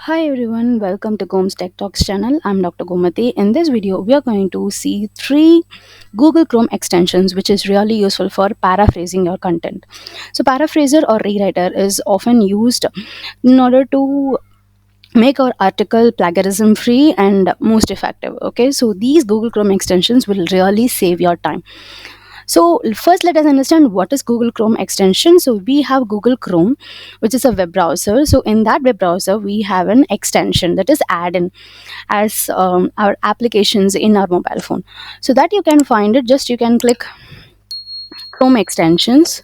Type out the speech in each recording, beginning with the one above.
Hi everyone, welcome to Goms Tech Talks channel. I'm Dr. Gomati. In this video, we are going to see three Google Chrome extensions which is really useful for paraphrasing your content. So paraphraser or rewriter is often used in order to make our article plagiarism free and most effective. Okay, so these Google Chrome extensions will really save your time. So first let us understand what is Google Chrome extension. So we have Google Chrome, which is a web browser. So in that web browser, we have an extension that is add-in as our applications in our mobile phone. So that you can find it, just you can click Chrome extensions.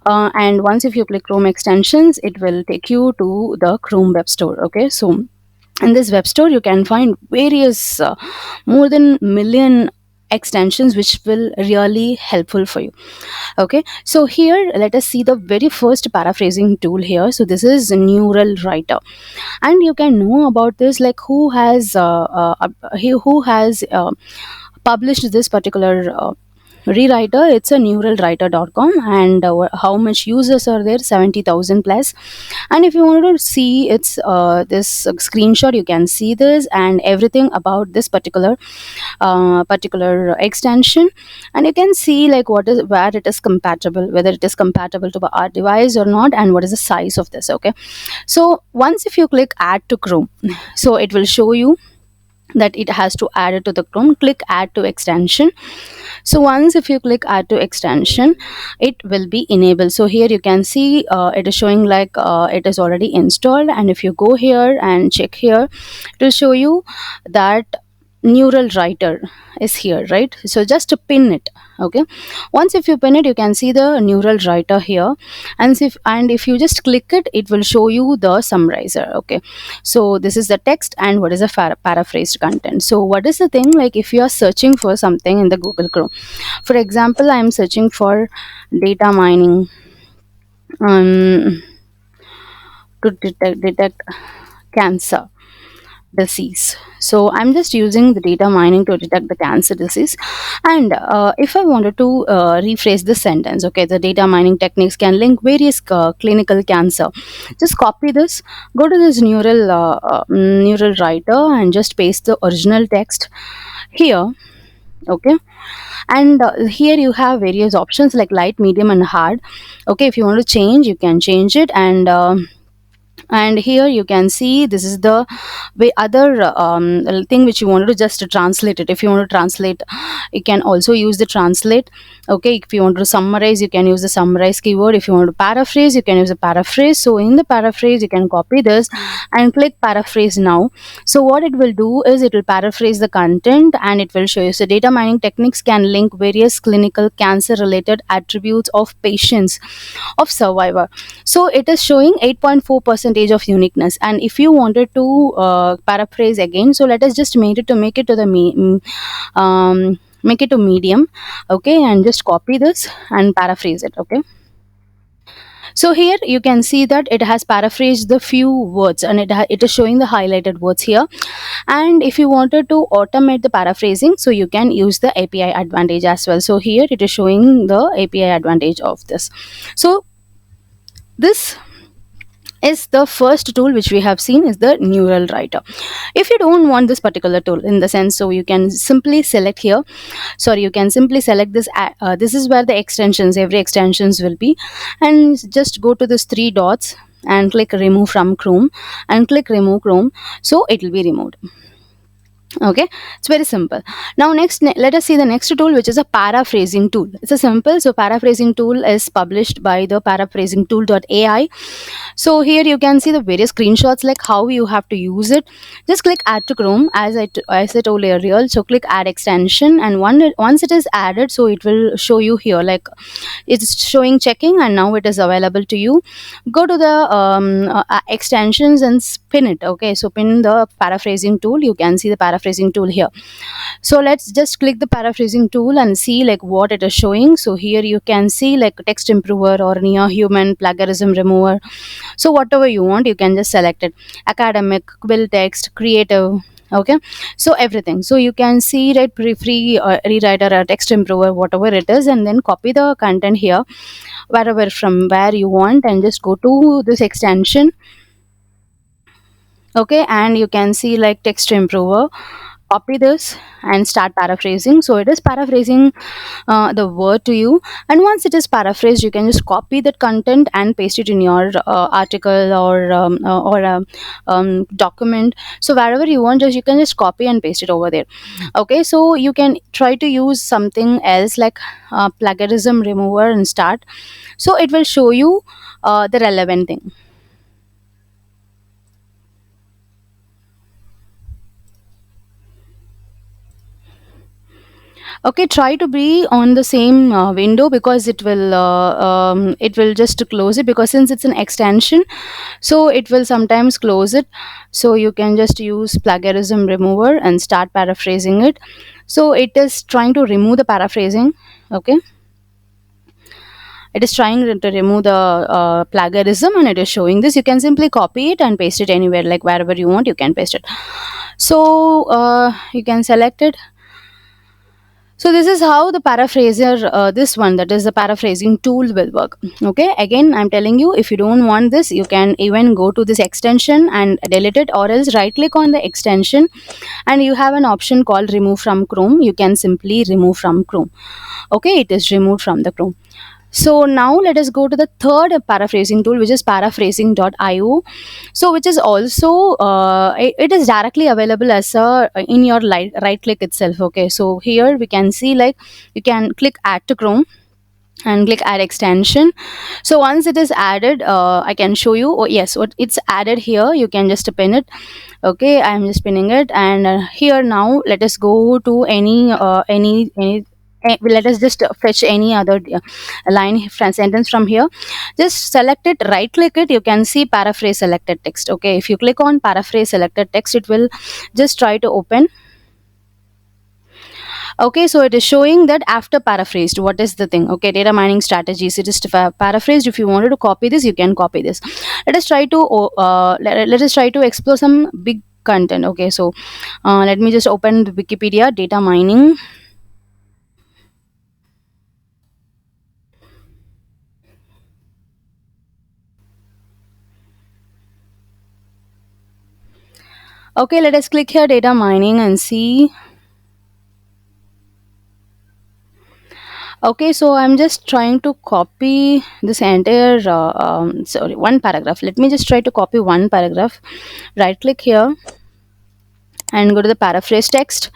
And once if you click Chrome extensions, it will take you to the Chrome web store. Okay, so in this web store you can find various more than million extensions which will really helpful for you. Okay, so here let us see the very first paraphrasing tool here. So this is neural writer, and you can know about this, like who has published this particular rewriter. It's a neuralwriter.com, and how much users are there? 70,000 plus. And if you want to see its this screenshot, you can see this and everything about this particular extension, and you can see like what is, where it is compatible, whether it is compatible to our device or not, and what is the size of this. Okay, so once if you click add to Chrome, so it will show you that it has to add it to the Chrome. Click add to extension. So once if you click add to extension, it will be enabled. So here you can see it is showing like it is already installed, and if you go here and check here, it will show you that neural writer is here, right? So just to pin it. Okay, once if you pin it, you can see the neural writer here, and if you just click it, it will show you the summarizer. Okay, so this is the text and what is the paraphrased content. So what is the thing, like if you are searching for something in the Google Chrome, for example, I am searching for data mining to detect cancer disease. So I'm just using the data mining to detect the cancer disease. And if I wanted to rephrase this sentence, okay, the data mining techniques can link various clinical cancer. Just copy this, go to this neural writer, and just paste the original text here. Okay, and here you have various options like light, medium, and hard. Okay, if you want to change, you can change it. And here you can see this is the way other thing which you wanted to just translate it. If you want to translate, you can also use the translate. Okay, if you want to summarize, you can use the summarize keyword. If you want to paraphrase, you can use a paraphrase. So in the paraphrase, you can copy this and click paraphrase now. So what it will do is it will paraphrase the content, and it will show you. So data mining techniques can link various clinical cancer related attributes of patients of survivor. So it is showing 8.4 percentage of uniqueness. And if you wanted to paraphrase again, so let us just make it to the make it to medium. Okay, and just copy this and paraphrase it. Okay, so here you can see that it has paraphrased the few words, and it is showing the highlighted words here. And if you wanted to automate the paraphrasing, so you can use the API advantage as well. So here it is showing the API advantage of this. So this is the first tool which we have seen, is the neural writer. If you don't want this particular tool in the sense, so you can simply select here, sorry, you can simply select this. This is where the extensions, every extensions will be, and just go to this three dots and click remove from Chrome, and click remove Chrome, so it will be removed. Okay, it's very simple. Now next, let us see the next tool, which is a paraphrasing tool. It's a simple, so paraphrasing tool is published by the paraphrasing tool.ai. So here you can see the various screenshots, like how you have to use it. Just click add to Chrome, as I told earlier. So click add extension, and once it is added, so it will show you here, like it's showing checking, and now it is available to you. Go to the extensions and spin it. Okay, so pin the paraphrasing tool. You can see the paraphrasing tool here. So let's just click the paraphrasing tool and see like what it is showing. So here you can see like text improver or near human, plagiarism remover. So whatever you want, you can just select it. Academic, quill text, creative. Okay, so everything. So you can see that free rewriter or text improver, whatever it is, and then copy the content here wherever from where you want, and just go to this extension Okay, and you can see like text improver, copy this and start paraphrasing. So it is paraphrasing the word to you, and once it is paraphrased you can just copy that content and paste it in your article or document. So wherever you want, just you can just copy and paste it over there. Okay, so you can try to use something else like plagiarism remover and start, so it will show you the relevant thing. Okay, try to be on the same window, because it will just close it, because since it's an extension, so it will sometimes close it. So you can just use plagiarism remover and start paraphrasing it. So it is trying to remove the paraphrasing. Okay, it is trying to remove the plagiarism, and it is showing this. You can simply copy it and paste it anywhere, like wherever you want you can paste it. So you can select it. So this is how the paraphraser, this one, that is the paraphrasing tool, will work. Okay, again I'm telling you, if you don't want this, you can even go to this extension and delete it, or else right click on the extension and you have an option called remove from Chrome. You can simply remove from Chrome. Okay, it is removed from the Chrome. So now let us go to the third paraphrasing tool, which is paraphrasing.io. So which is also it is directly available as a in your right click itself. Okay, so here we can see like you can click add to Chrome and click add extension. So once it is added, I can show you. Oh yes, what it's added here, you can just pin it. Okay, I'm just pinning it, and here now let us go to any let us just fetch any other sentence from here. Just select it, right click it, you can see paraphrase selected text. Okay, if you click on paraphrase selected text, it will just try to open. Okay, so it is showing that after paraphrased, what is the thing? Okay, data mining strategies. It is paraphrased. If you wanted to copy this, you can copy this. Let us try to let us try to explore some big content. Okay, so let me just open the Wikipedia data mining. Okay, let us click here data mining and see. Okay, so I'm just trying to copy this entire sorry, one paragraph. Let me just try to copy one paragraph. Right click here and go to the paraphrase text.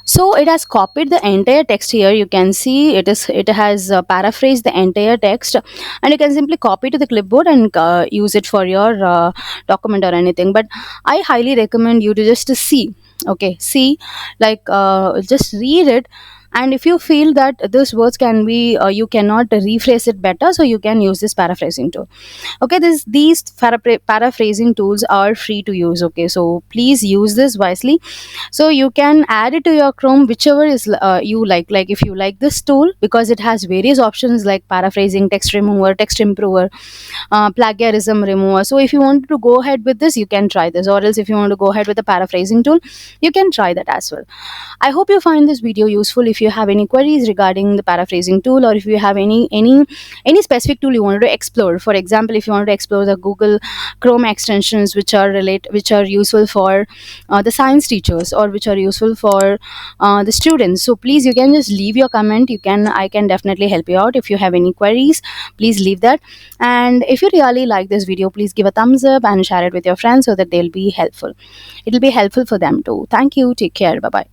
So it has copied the entire text. Here you can see it has paraphrased the entire text, and you can simply copy to the clipboard and use it for your document or anything. But I highly recommend you to just see. Okay, see, like just read it, and if you feel that those words can be you cannot rephrase it better, so you can use this paraphrasing tool. Okay, these paraphrasing tools are free to use. Okay, so please use this wisely. So you can add it to your Chrome, whichever is you like if you like this tool, because it has various options like paraphrasing, text remover, text improver, plagiarism remover. So if you want to go ahead with this, you can try this, or else if you want to go ahead with the paraphrasing tool, you can try that as well. I hope you find this video useful. If you have any queries regarding the paraphrasing tool, or if you have any specific tool you wanted to explore, for example, if you wanted to explore the Google Chrome extensions which are useful for the science teachers, or which are useful for the students, so please you can just leave your comment. I can definitely help you out. If you have any queries, please leave that. And if you really like this video, please give a thumbs up and share it with your friends, so that they'll be helpful. It'll be helpful for them too. Thank you. Take care. Bye bye.